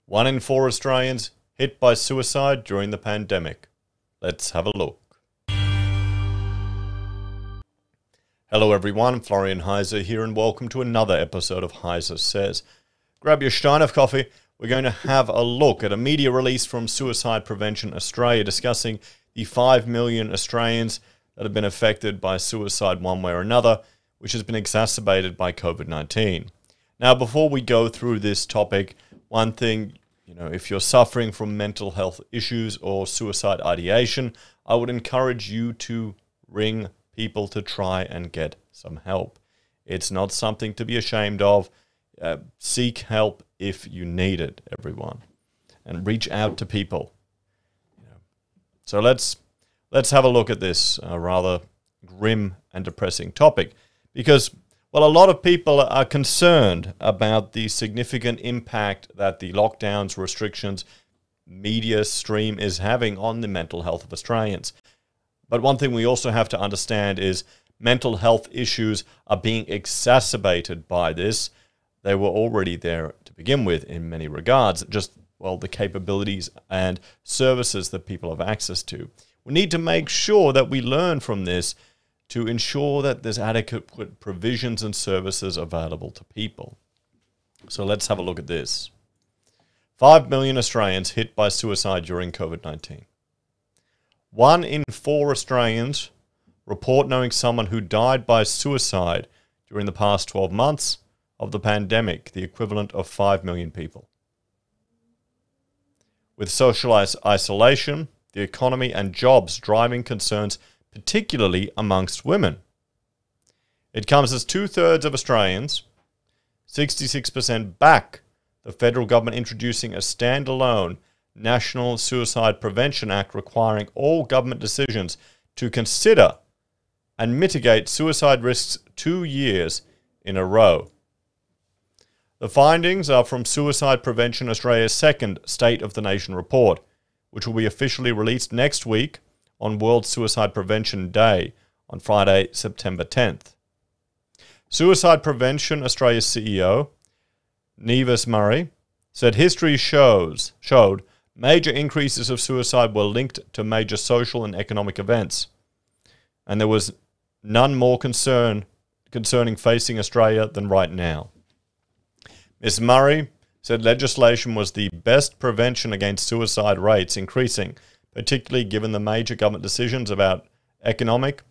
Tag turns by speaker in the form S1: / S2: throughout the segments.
S1: 1 in 4 Australians hit by suicide during the pandemic. Let's have a look. Hello everyone, Florian.heise here and welcome to another episode of HeiseSays. Grab your stein of coffee. We're going to have a look at a media release from Suicide Prevention Australia discussing the 5 million Australians that have been affected by suicide one way or another, which has been exacerbated by COVID-19. Now, before we go through this topic, one thing, if you're suffering from mental health issues or suicide ideation, I would encourage you to ring people to try and get some help. It's not something to be ashamed of. Seek help if you need it, everyone, and reach out to people. So let's have a look at this rather grim and depressing topic, because a lot of people are concerned about the significant impact that the lockdowns, restrictions, media stream is having on the mental health of Australians. But one thing we also have to understand is mental health issues are being exacerbated by this. They were already there to begin with in many regards, just, the capabilities and services that people have access to. We need to make sure that we learn from this to ensure that there's adequate provisions and services available to people. So let's have a look at this. 5 million Australians hit by suicide during COVID-19. 1 in 4 Australians report knowing someone who died by suicide during the past 12 months of the pandemic, the equivalent of 5 million people. With social isolation, the economy and jobs driving concerns, particularly amongst women. It comes as 2/3 of Australians, 66% back the federal government introducing a standalone National Suicide Prevention Act requiring all government decisions to consider and mitigate suicide risks 2 years in a row. The findings are from Suicide Prevention Australia's second State of the Nation report, which will be officially released next week on World Suicide Prevention Day on Friday, September 10th. Suicide Prevention Australia's CEO, Nevis Murray, said history showed major increases of suicide were linked to major social and economic events, and there was none more concerning facing Australia than right now. Ms. Murray said legislation was the best prevention against suicide rates increasing, particularly given the major government decisions about economic,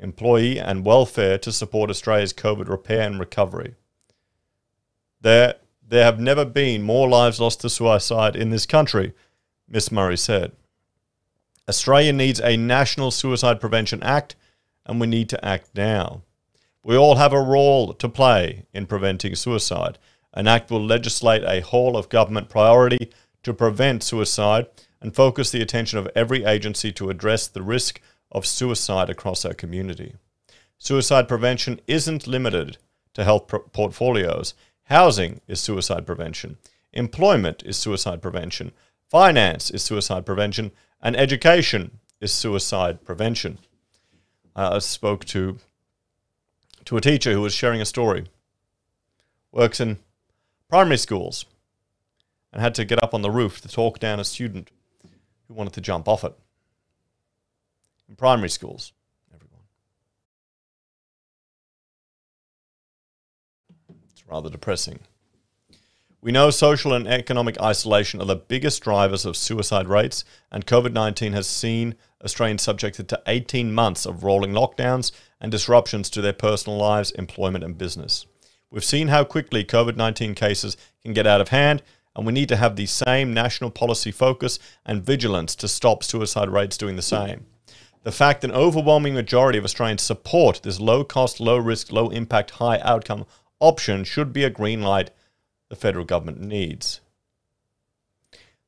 S1: employee and welfare to support Australia's COVID repair and recovery. There have never been more lives lost to suicide in this country, Ms. Murray said. Australia needs a National Suicide Prevention Act, and we need to act now. We all have a role to play in preventing suicide. An act will legislate a whole of government priority to prevent suicide and focus the attention of every agency to address the risk of suicide across our community. Suicide prevention isn't limited to health portfolios. Housing is suicide prevention. Employment is suicide prevention. Finance is suicide prevention. And education is suicide prevention. I spoke to a teacher who was sharing a story. Works in primary schools and had to get up on the roof to talk down a student who wanted to jump off it. In primary schools, everyone. It's rather depressing. We know social and economic isolation are the biggest drivers of suicide rates, and COVID-19 has seen Australians subjected to 18 months of rolling lockdowns and disruptions to their personal lives, employment and business. We've seen how quickly COVID-19 cases can get out of hand, and we need to have the same national policy focus and vigilance to stop suicide rates doing the same. The fact that an overwhelming majority of Australians support this low-cost, low-risk, low-impact, high-outcome option should be a green light the federal government needs.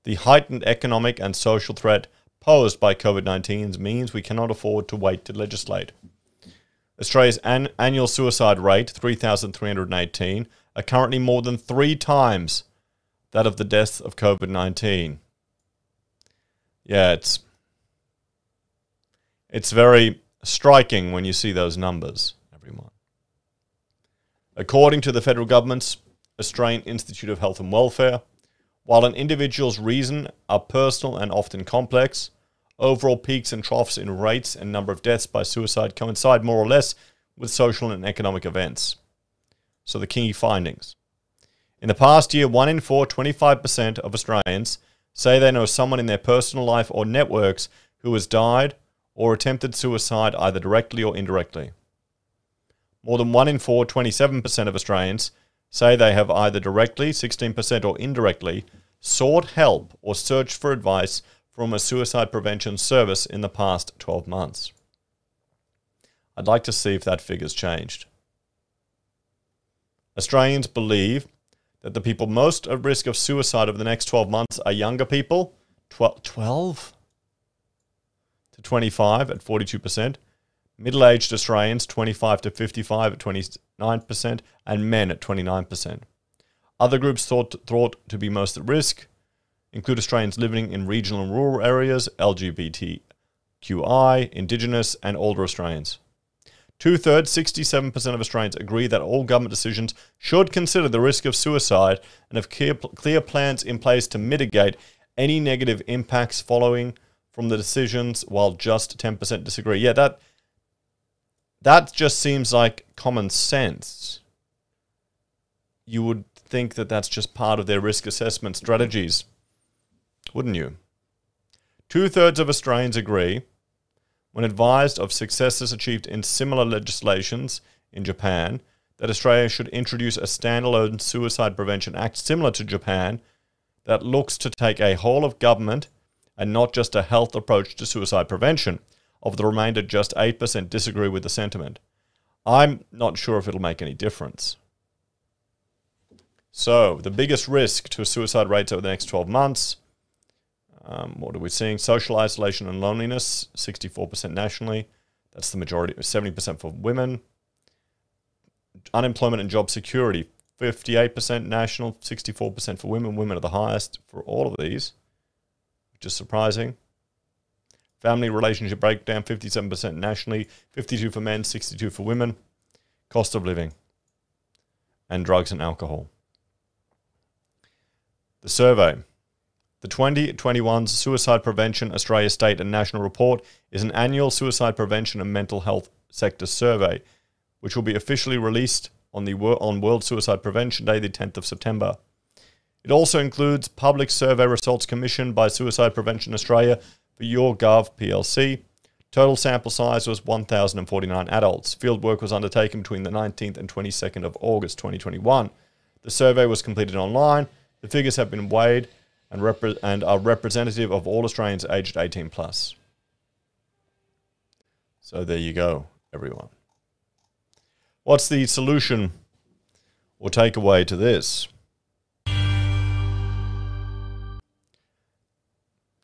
S1: The heightened economic and social threat posed by COVID-19 means we cannot afford to wait to legislate. Australia's annual suicide rate, 3,318, are currently more than 3 times that of the deaths of COVID-19. Yeah, it's very striking when you see those numbers, everyone. According to the federal government's Australian Institute of Health and Welfare, While an individual's reasons are personal and often complex, overall peaks and troughs in rates and number of deaths by suicide coincide more or less with social and economic events. So the key findings. In the past year, 1 in 4, 25% of Australians say they know someone in their personal life or networks who has died or attempted suicide either directly or indirectly. More than 1 in 4, 27% of Australians say they have either directly, 16%, or indirectly sought help or searched for advice from a suicide prevention service in the past 12 months. I'd like to see if that figure's changed. Australians believe that the people most at risk of suicide over the next 12 months are younger people, 12 to 25 at 42%, middle-aged Australians, 25 to 55 at 29%, and men at 29%. Other groups thought to be most at risk include Australians living in regional and rural areas, LGBTQI, Indigenous, and older Australians. Two-thirds, 67% of Australians agree that all government decisions should consider the risk of suicide and have clear plans in place to mitigate any negative impacts following from the decisions, while just 10% disagree. Yeah, that just seems like common sense. You would think that that's just part of their risk assessment strategies, wouldn't you? Two-thirds of Australians agree, when advised of successes achieved in similar legislations in Japan, that Australia should introduce a standalone suicide prevention act similar to Japan that looks to take a whole of government and not just a health approach to suicide prevention. Of the remainder, just 8% disagree with the sentiment. I'm not sure if it'll make any difference. So, the biggest risk to suicide rates over the next 12 months. What are we seeing? Social isolation and loneliness, 64% nationally. That's the majority, 70% for women. Unemployment and job security, 58% national, 64% for women. Women are the highest for all of these, which is surprising. Family relationship breakdown, 57% nationally, 52% for men, 62% for women. Cost of living and drugs and alcohol. The survey. The 2021 Suicide Prevention Australia State and National Report is an annual suicide prevention and mental health sector survey, which will be officially released on World Suicide Prevention Day, the 10th of September. It also includes public survey results commissioned by Suicide Prevention Australia for YourGov plc. Total sample size was 1,049 adults. Fieldwork was undertaken between the 19th and 22nd of August 2021. The survey was completed online. The figures have been weighed and are representative of all Australians aged 18 plus. So there you go, everyone. What's the solution or takeaway to this?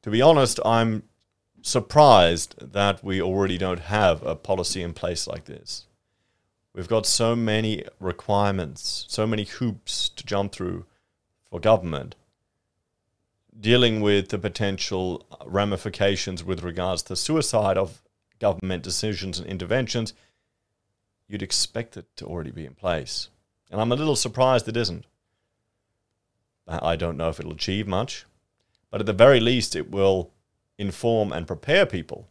S1: To be honest, I'm surprised that we already don't have a policy in place like this. We've got so many requirements, so many hoops to jump through for government, dealing with the potential ramifications with regards to suicide of government decisions and interventions. You'd expect it to already be in place. And I'm a little surprised it isn't. I don't know if it'll achieve much, but at the very least it will inform and prepare people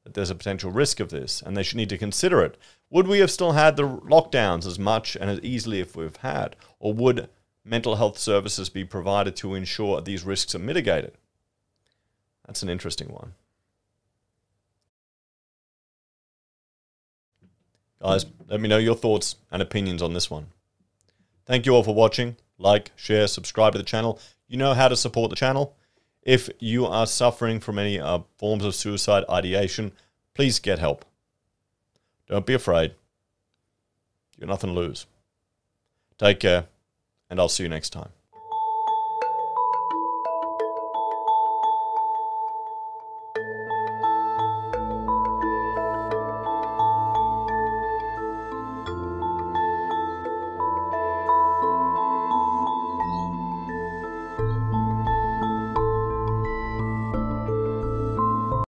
S1: that there's a potential risk of this and they should need to consider it. Would we have still had the lockdowns as much and as easily if we've had? Or would mental health services be provided to ensure these risks are mitigated? That's an interesting one. Guys, let me know your thoughts and opinions on this one. Thank you all for watching. Like, share, subscribe to the channel. You know how to support the channel. If you are suffering from any forms of suicide ideation, please get help. Don't be afraid. You've got nothing to lose. Take care, and I'll see you next time.